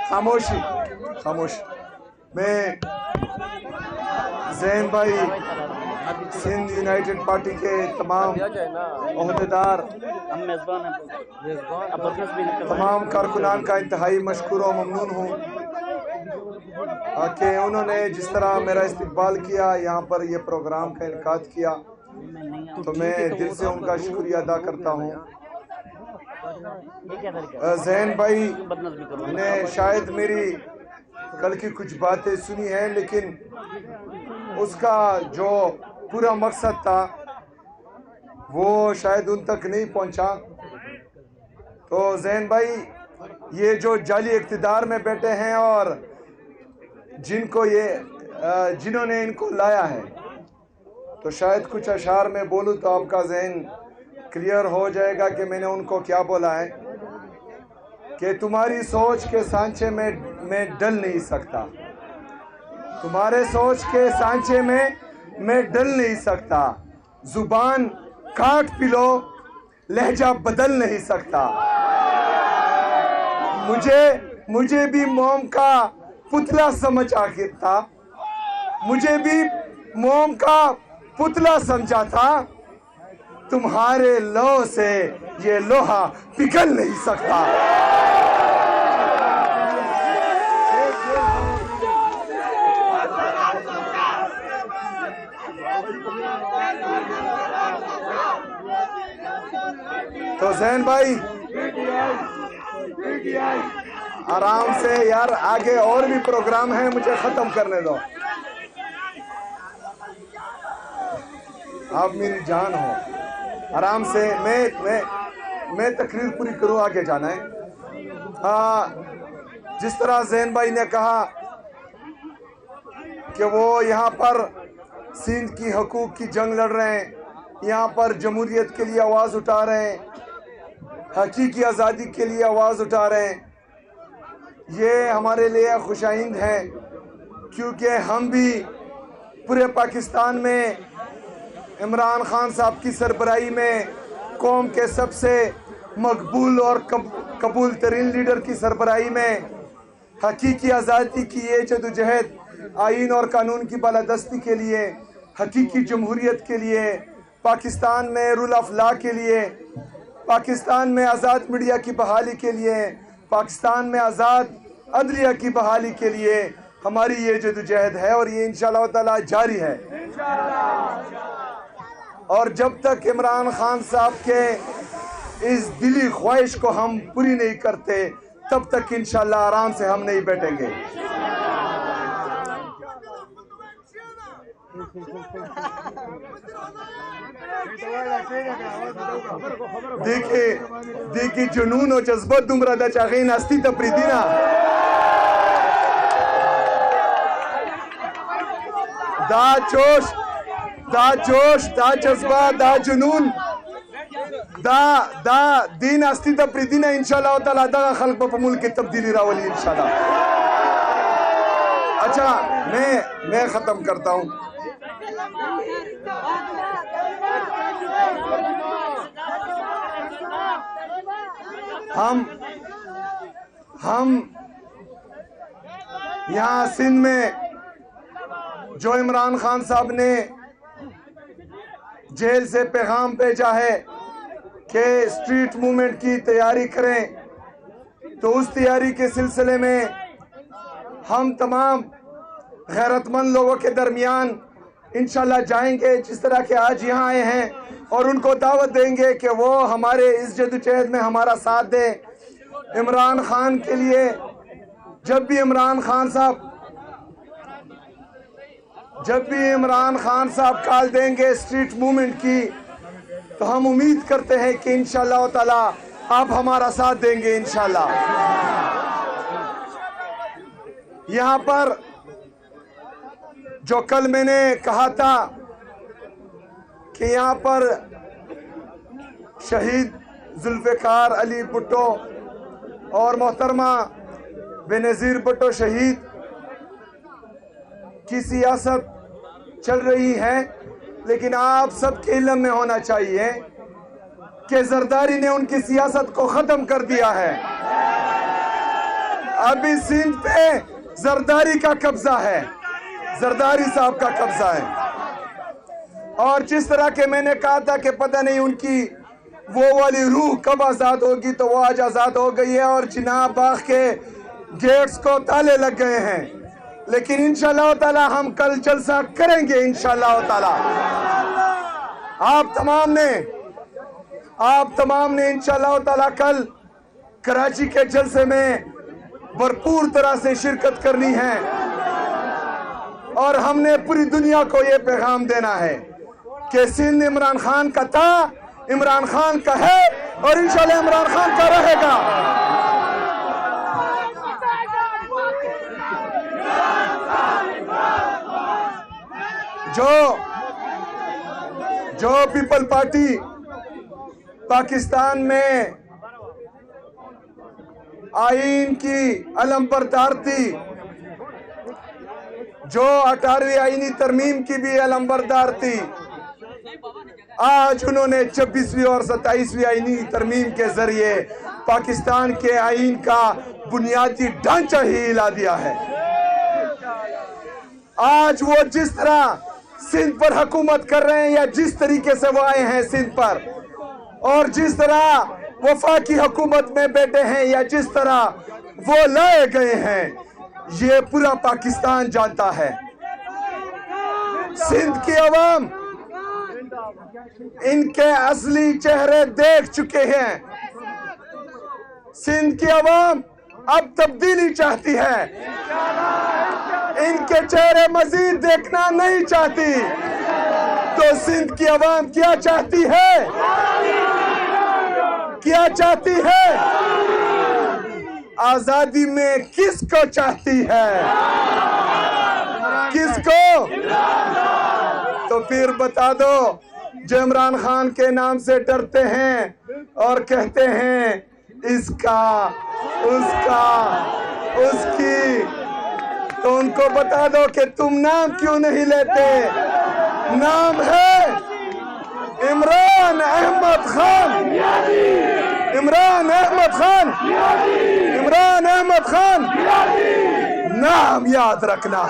खामोशी खामोशी। मैं ज़ैन भाई सिंध यूनाइटेड पार्टी के तमाम ओहदेदार, तमाम कारकुनान का इंतहाई मशकूर और ममनून हूँ कि उन्होंने जिस तरह मेरा इस्तकबाल किया, यहाँ पर ये प्रोग्राम का इनकाद किया, तो मैं दिल से उनका शुक्रिया अदा करता हूँ। ज़ैन भाई ने शायद मेरी कल की कुछ बातें सुनी हैं, लेकिन उसका जो पूरा मकसद था वो शायद उन तक नहीं पहुंचा। तो ज़ैन भाई, ये जो जाली इक़्तिदार में बैठे हैं और जिन्होंने इनको लाया है, तो शायद कुछ अशार में बोलूँ तो आपका ज़हन क्लियर हो जाएगा कि मैंने उनको क्या बोला है कि तुम्हारी सोच के सांचे में मैं डल नहीं सकता, तुम्हारे सोच के सांचे में मैं डल नहीं सकता, जुबान काट पी लो लहजा बदल नहीं सकता, मुझे भी मोम का पुतला समझ आखिर था, मुझे भी मोम का पुतला समझा था, तुम्हारे लौ से ये लोहा पिघल नहीं सकता। तो ज़ैन भाई आराम से यार, आगे और भी प्रोग्राम है, मुझे खत्म करने दो। आप मेरी जान हो, आराम से मैं तकरीर पूरी करूँ, आगे जाना है। जिस तरह ज़ैन भाई ने कहा कि वो यहाँ पर सिंध की हकूक़ की जंग लड़ रहे हैं, यहाँ पर जमहूरियत के लिए आवाज़ उठा रहे हैं, हकीकी आज़ादी के लिए आवाज़ उठा रहे हैं, ये हमारे लिए खुशाइंद है, क्योंकि हम भी पूरे पाकिस्तान में इमरान खान साहब की सरबराही में कौम के सबसे मकबूल और कबूल तरीन लीडर की सरबराही में हकीकी आज़ादी की ये जदोजहद, आइन और कानून की बालादस्ती के लिए, हकीकी जमहूरियत के लिए, पाकिस्तान में रूल ऑफ लॉ के लिए, पाकिस्तान में आज़ाद मीडिया की बहाली के लिए, पाकिस्तान में आज़ाद अदलिया की बहाली के लिए हमारी ये जदोजहद है, और ये इंशाअल्लाह ताला जारी है। और जब तक इमरान खान साहब के इस दिली ख्वाहिश को हम पूरी नहीं करते, तब तक इंशाअल्लाह आराम से हम नहीं बैठेंगे। देखिए जुनून और जज्बत दुमरा दा चाहे नास्ती तपरीदीना दा जोश दा जज्बा दा जुनून दा दीन नास्ती तपरीदीना इंशाअल्लाह ताला दा खल्क पर मुल्क की तब्दीली रावली इंशाअल्लाह। अच्छा, मैं खत्म करता हूँ। हम यहाँ सिंध में जो इमरान खान साहब ने जेल से पैगाम भेजा है कि स्ट्रीट मूवमेंट की तैयारी करें, तो उस तैयारी के सिलसिले में हम तमाम गैरतमंद लोगों के दरमियान इंशाल्लाह जाएंगे, जिस तरह के आज यहाँ आए हैं, और उनको दावत देंगे कि वो हमारे इस जदोजहद में हमारा साथ दें। इमरान खान के लिए जब भी इमरान खान साहब कॉल देंगे स्ट्रीट मूवमेंट की, तो हम उम्मीद करते हैं कि इंशाअल्लाह ताला आप हमारा साथ देंगे इंशाअल्लाह। यहाँ पर जो कल मैंने कहा था कि यहाँ पर शहीद जुल्फ़िकार अली भुट्टो और मोहतरमा बेनज़ीर भुट्टो शहीद की सियासत चल रही है, लेकिन आप सबके इल्म में होना चाहिए कि जरदारी ने उनकी सियासत को ख़त्म कर दिया है। ابھی سندھ پہ زرداری کا قبضہ ہے، زرداری صاحب کا قبضہ ہے۔ اور جس طرح کہ میں نے کہا تھا کہ پتہ نہیں ان کی وہ والی روح کب آزاد ہوگی، تو وہ آج آزاد ہو گئی ہے اور جناب باغ کے گیٹس کو تالے لگ گئے ہیں۔ لیکن انشاءاللہ تعالی ہم کل جلسہ کریں گے انشاءاللہ تعالی۔ آپ تمام نے انشاءاللہ تعالی کل کراچی کے جلسے میں بھرپور طرح سے شرکت کرنی ہے، اور ہم نے پوری دنیا کو یہ پیغام دینا ہے کہ سندھ عمران خان کا تھا، عمران خان کا ہے، اور انشاءاللہ عمران خان کا رہے گا۔ جو پیپل پارٹی پاکستان میں آئین کی علمبردار تھی، جو 18ویں آئینی ترمیم کی بھی علمبردار تھی، آج انہوں نے 26ویں اور 27ویں آئینی ترمیم کے ذریعے پاکستان کے آئین کا بنیادی ڈھانچہ ہی ہلا دیا ہے۔ آج وہ جس طرح سندھ پر حکومت کر رہے ہیں، یا جس طریقے سے وہ آئے ہیں سندھ پر، اور جس طرح وفاقی حکومت میں بیٹھے ہیں، یا جس طرح وہ لائے گئے ہیں، یہ پورا پاکستان جانتا ہے۔ سندھ کی عوام ان کے اصلی چہرے دیکھ چکے ہیں۔ سندھ کی عوام اب تبدیلی چاہتی ہے، ان کے چہرے مزید دیکھنا نہیں چاہتی۔ تو سندھ کی عوام کیا چاہتی ہے؟ کیا چاہتی ہے؟ آزادی میں کس کو چاہتی ہے؟ کس کو؟ تو پھر بتا دو، جو عمران خان کے نام سے ڈرتے ہیں اور کہتے ہیں اس کا، اس کا، اس کی، تو ان کو بتا دو کہ تم نام کیوں نہیں لیتے؟ نام ہے عمران احمد خان، عمران احمد خان، عمران احمد خان، نام یاد رکھنا۔